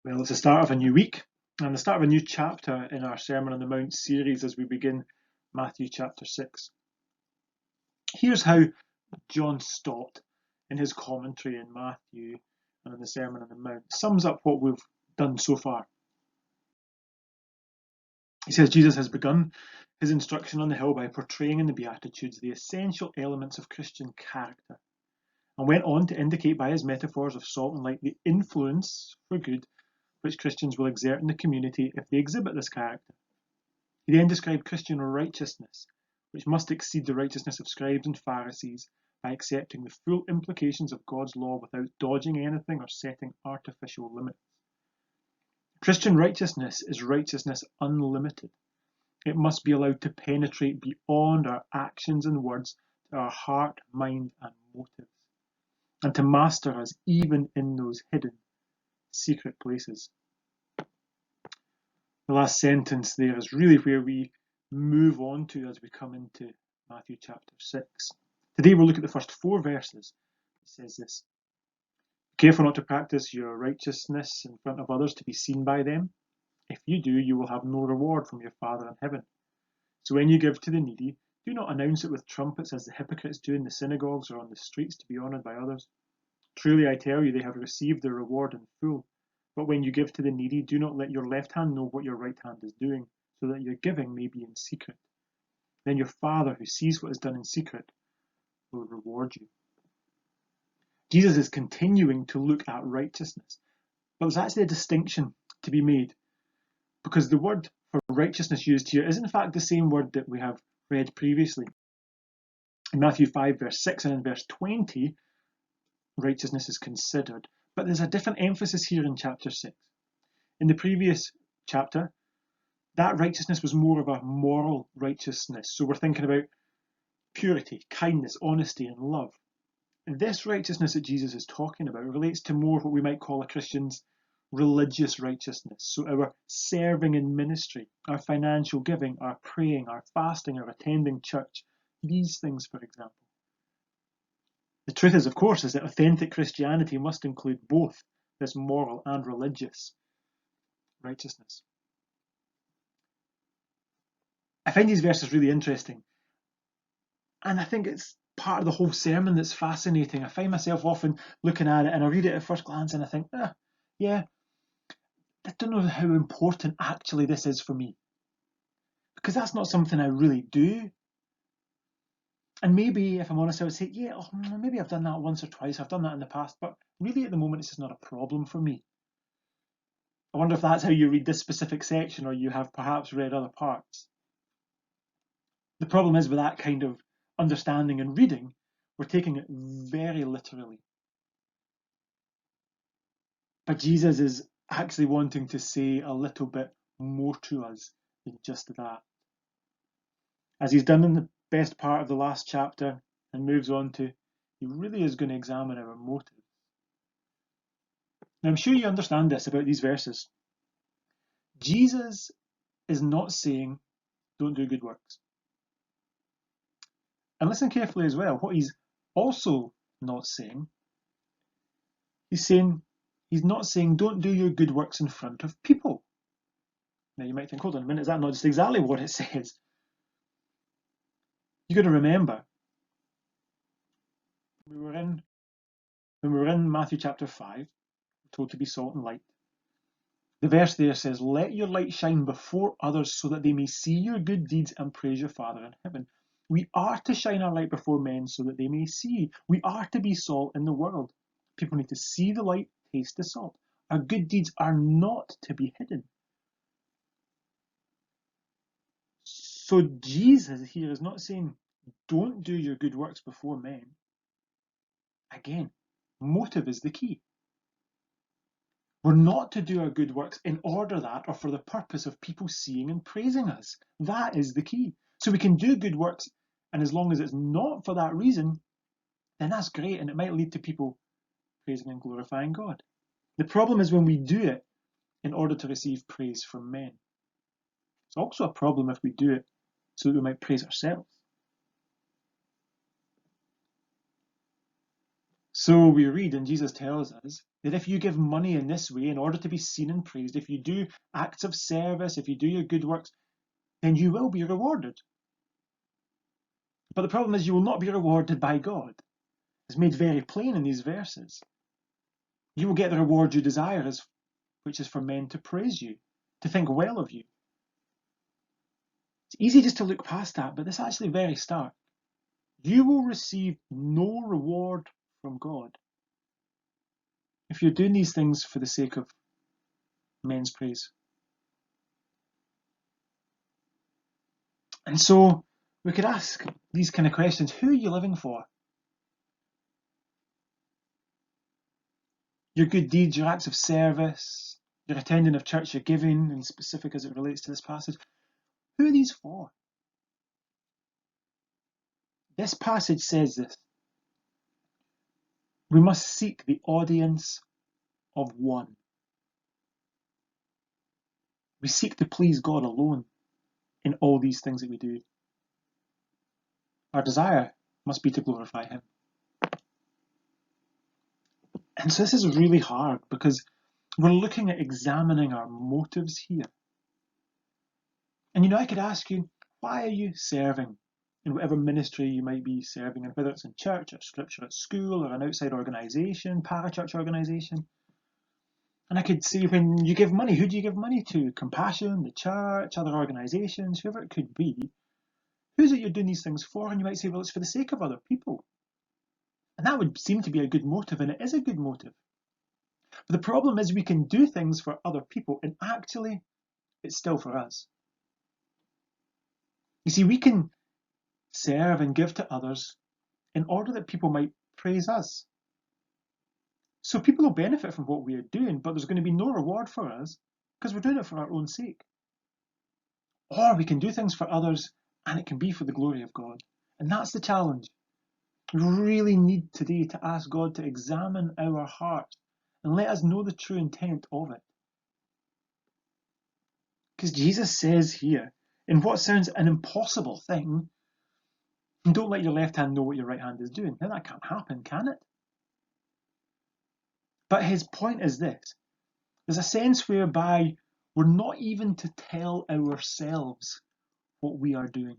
Well, it's the start of a new week and the start of a new chapter in our Sermon on the Mount series as we begin Matthew chapter 6. Here's how John Stott, in his commentary in Matthew and in the Sermon on the Mount, sums up what we've done so far. He says Jesus has begun his instruction on the hill by portraying in the Beatitudes the essential elements of Christian character, and went on to indicate by his metaphors of salt and light the influence for good which Christians will exert in the community if they exhibit this character. He then described Christian righteousness, which must exceed the righteousness of scribes and Pharisees by accepting the full implications of God's law without dodging anything or setting artificial limits. Christian righteousness is righteousness unlimited. It must be allowed to penetrate beyond our actions and words to our heart, mind, and motives, and to master us even in those hidden, secret places. The last sentence there is really where we move on to as we come into Matthew chapter 6. Today we'll look at the first 4 verses. It says this: "Be careful not to practice your righteousness in front of others to be seen by them. If you do, you will have no reward from your Father in heaven. So when you give to the needy, do not announce it with trumpets as the hypocrites do in the synagogues or on the streets to be honoured by others. Truly I tell you, they have received their reward in full. But when you give to the needy, do not let your left hand know what your right hand is doing, so that your giving may be in secret. Then your Father, who sees what is done in secret, will reward you." Jesus is continuing to look at righteousness. But there's actually a distinction to be made, because the word for righteousness used here is in fact the same word that we have read previously. In Matthew 5 verse 6 and in verse 20, righteousness is considered. But there's a different emphasis here in chapter 6. In the previous chapter, that righteousness was more of a moral righteousness. So we're thinking about purity, kindness, honesty, and love. And this righteousness that Jesus is talking about relates to more what we might call a Christian's religious righteousness. So our serving in ministry, our financial giving, our praying, our fasting, our attending church, these things, for example. The truth is, of course, is that authentic Christianity must include both this moral and religious righteousness. I find these verses really interesting, and I think it's part of the whole sermon that's fascinating. I find myself often looking at it and I read it at first glance and I think, yeah, I don't know how important actually this is for me, because that's not something I really do. And maybe, if I'm honest, I would say, yeah, maybe I've done that once or twice, I've done that in the past, but really at the moment it's just not a problem for me. I wonder if that's how you read this specific section, or you have perhaps read other parts. The problem is with that kind of understanding and reading, we're taking it very literally. But Jesus is actually wanting to say a little bit more to us than just that. As he's done in the best part of the last chapter and moves on to, he really is going to examine our motives. Now, I'm sure you understand this about these verses. Jesus is not saying, don't do good works. And listen carefully as well. What he's also not saying, he's not saying, don't do your good works in front of people. Now, you might think, hold on a minute, is that not just exactly what it says? You've got to remember, when we were in Matthew chapter 5, we're told to be salt and light. The verse there says, "Let your light shine before others so that they may see your good deeds and praise your Father in heaven." We are to shine our light before men so that they may see. We are to be salt in the world. People need to see the light, taste the salt. Our good deeds are not to be hidden. So Jesus here is not saying, don't do your good works before men. Again, motive is the key. We're not to do our good works in order that, or for the purpose of people seeing and praising us. That is the key. So we can do good works, and as long as it's not for that reason, then that's great, and it might lead to people praising and glorifying God. The problem is when we do it in order to receive praise from men. It's also a problem if we do it so that we might praise ourselves. So we read, and Jesus tells us, that if you give money in this way in order to be seen and praised, if you do acts of service, if you do your good works, then you will be rewarded. But the problem is you will not be rewarded by God. It's made very plain in these verses. You will get the reward you desire, which is for men to praise you, to think well of you. It's easy just to look past that, but it's actually very stark. You will receive no reward from God if you're doing these things for the sake of men's praise. And so we could ask these kind of questions. Who are you living for? Your good deeds, your acts of service, your attending of church, your giving, and specific as it relates to this passage. Who are these for? This passage says this. We must seek the audience of one. We seek to please God alone in all these things that we do. Our desire must be to glorify Him. And so this is really hard because we're looking at examining our motives here. And I could ask you, why are you serving in whatever ministry you might be serving in, whether it's in church or scripture at school or an outside organisation, parachurch organisation? And I could say, when you give money, who do you give money to? Compassion, the church, other organisations, whoever it could be. Who's it you're doing these things for? And you might say, well, it's for the sake of other people. And that would seem to be a good motive, and it is a good motive. But the problem is we can do things for other people, and actually, it's still for us. You see, we can serve and give to others in order that people might praise us. So people will benefit from what we are doing, but there's going to be no reward for us because we're doing it for our own sake. Or we can do things for others and it can be for the glory of God. And that's the challenge. We really need today to ask God to examine our hearts and let us know the true intent of it. Because Jesus says here, in what sounds an impossible thing, don't let your left hand know what your right hand is doing. Now that can't happen, can it? But his point is this. There's a sense whereby we're not even to tell ourselves what we are doing.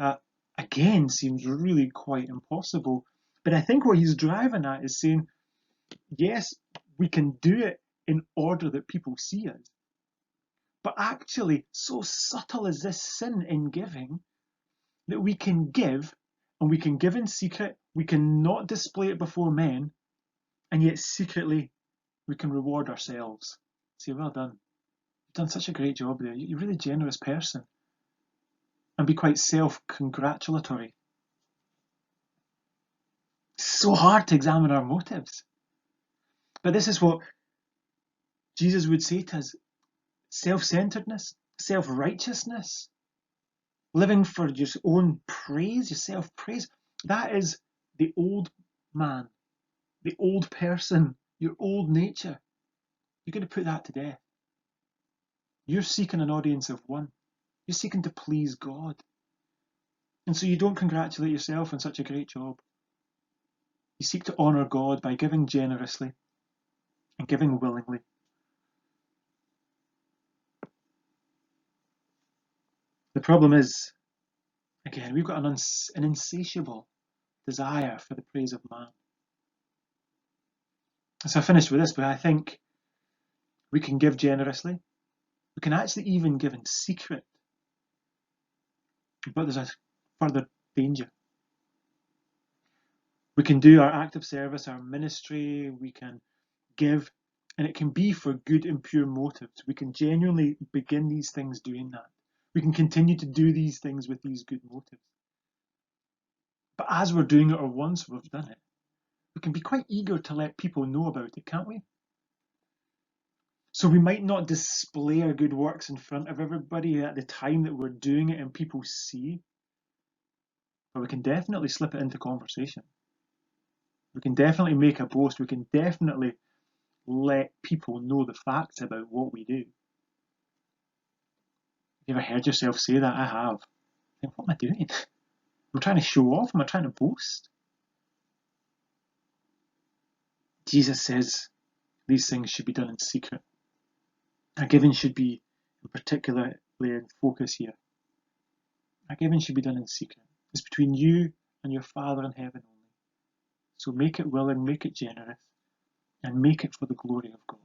That, again, seems really quite impossible. But I think what he's driving at is saying, yes, we can do it in order that people see us. But actually, so subtle is this sin in giving that we can give, and we can give in secret, we can not display it before men, and yet secretly we can reward ourselves. Say, well done. You've done such a great job there. You're a really generous person. And be quite self-congratulatory. It's so hard to examine our motives. But this is what Jesus would say to us. Self-centeredness, self-righteousness, living for your own praise, your self-praise, that is the old man, the old person, your old nature. You're going to put that to death. You're seeking an audience of one. You're seeking to please God. And so you don't congratulate yourself on such a great job. You seek to honour God by giving generously and giving willingly. The problem is, again, we've got an insatiable desire for the praise of man. So I finished with this, but I think we can give generously. We can actually even give in secret. But there's a further danger. We can do our act of service, our ministry, we can give, and it can be for good and pure motives. We can genuinely begin these things doing that. We can continue to do these things with these good motives. But as we're doing it, or once we've done it, we can be quite eager to let people know about it, can't we? So we might not display our good works in front of everybody at the time that we're doing it and people see, but we can definitely slip it into conversation. We can definitely make a boast. We can definitely let people know the facts about what we do. Have you ever heard yourself say that? I have. I think, what am I doing? Am I trying to show off? Am I trying to boast? Jesus says these things should be done in secret. Our giving should be particularly in focus here. Our giving should be done in secret. It's between you and your Father in heaven only. So make it willing, make it generous, and make it for the glory of God.